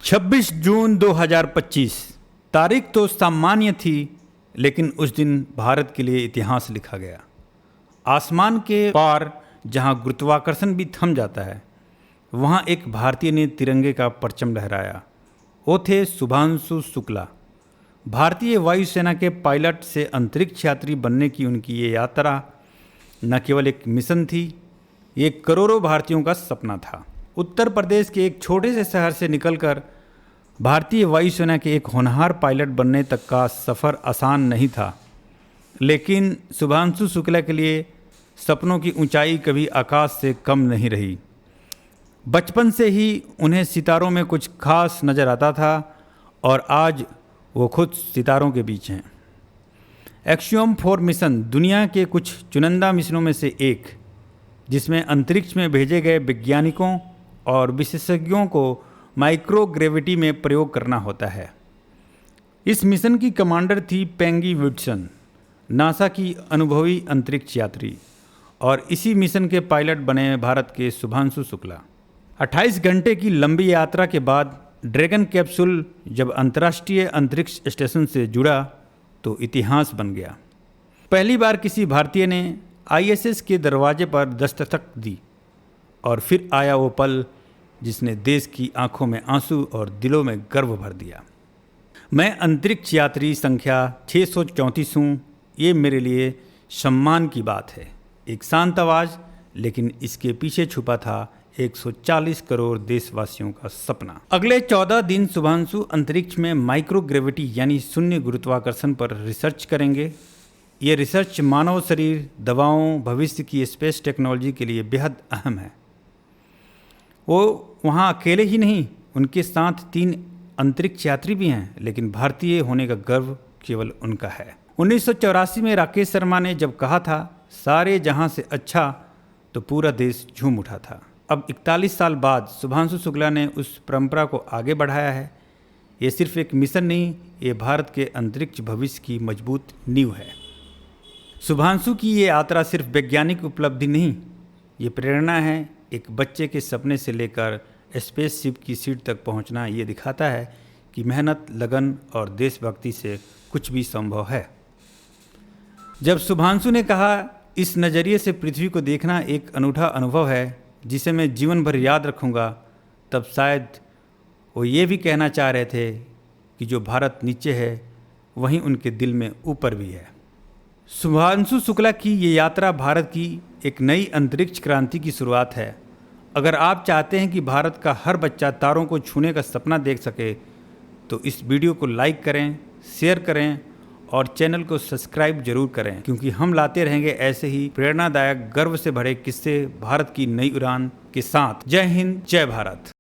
26 जून 2025 तारीख तो सामान्य थी, लेकिन उस दिन भारत के लिए इतिहास लिखा गया। आसमान के पार जहां गुरुत्वाकर्षण भी थम जाता है, वहां एक भारतीय ने तिरंगे का परचम लहराया। वो थे शुभांशु शुक्ला। भारतीय वायुसेना के पायलट से अंतरिक्ष यात्री बनने की उनकी ये यात्रा न केवल एक मिशन थी, ये करोड़ों भारतीयों का सपना था। उत्तर प्रदेश के एक छोटे से शहर से निकलकर भारतीय वायुसेना के एक होनहार पायलट बनने तक का सफ़र आसान नहीं था, लेकिन शुभांशु शुक्ला के लिए सपनों की ऊंचाई कभी आकाश से कम नहीं रही। बचपन से ही उन्हें सितारों में कुछ खास नज़र आता था और आज वो खुद सितारों के बीच हैं। एक्सियोम 4 मिशन दुनिया के कुछ चुनिंदा मिशनों में से एक, जिसमें अंतरिक्ष में भेजे गए वैज्ञानिकों और विशेषज्ञों को माइक्रोग्रेविटी में प्रयोग करना होता है। इस मिशन की कमांडर थी पेंगी विल्सन, नासा की अनुभवी अंतरिक्ष यात्री, और इसी मिशन के पायलट बने भारत के शुभांशु शुक्ला। 28 घंटे की लंबी यात्रा के बाद ड्रैगन कैप्सूल जब अंतर्राष्ट्रीय अंतरिक्ष स्टेशन से जुड़ा तो इतिहास बन गया। पहली बार किसी भारतीय ने आईएसएस के दरवाजे पर दस्तक दी, और फिर आया वो पल जिसने देश की आंखों में आंसू और दिलों में गर्व भर दिया। मैं अंतरिक्ष यात्री संख्या 634 हूँ। ये मेरे लिए सम्मान की बात है। एक शांत आवाज़, लेकिन इसके पीछे छुपा था 140 करोड़ देशवासियों का सपना। अगले 14 दिन शुभांशु अंतरिक्ष में माइक्रोग्रेविटी यानी शून्य गुरुत्वाकर्षण पर रिसर्च करेंगे। ये रिसर्च मानव शरीर, दवाओं, भविष्य की स्पेस टेक्नोलॉजी के लिए बेहद अहम है। वो वहाँ अकेले ही नहीं, उनके साथ 3 अंतरिक्ष यात्री भी हैं, लेकिन भारतीय होने का गर्व केवल उनका है। 1984 में राकेश शर्मा ने जब कहा था सारे जहां से अच्छा, तो पूरा देश झूम उठा था। अब 41 साल बाद शुभांशु शुक्ला ने उस परंपरा को आगे बढ़ाया है। ये सिर्फ एक मिशन नहीं, ये भारत के अंतरिक्ष भविष्य की मजबूत नींव है। शुभांशु की ये यात्रा सिर्फ वैज्ञानिक उपलब्धि नहीं, ये प्रेरणा है। एक बच्चे के सपने से लेकर स्पेसशिप की सीट तक पहुंचना, ये दिखाता है कि मेहनत, लगन और देशभक्ति से कुछ भी संभव है। जब शुभांशु ने कहा इस नज़रिए से पृथ्वी को देखना एक अनूठा अनुभव है जिसे मैं जीवन भर याद रखूंगा, तब शायद वो ये भी कहना चाह रहे थे कि जो भारत नीचे है वहीं उनके दिल में ऊपर भी है। शुभांशु शुक्ला की ये यात्रा भारत की एक नई अंतरिक्ष क्रांति की शुरुआत है। अगर आप चाहते हैं कि भारत का हर बच्चा तारों को छूने का सपना देख सके, तो इस वीडियो को लाइक करें, शेयर करें और चैनल को सब्सक्राइब जरूर करें, क्योंकि हम लाते रहेंगे ऐसे ही प्रेरणादायक, गर्व से भरे किस्से भारत की नई उड़ान के साथ। जय हिंद, जय भारत।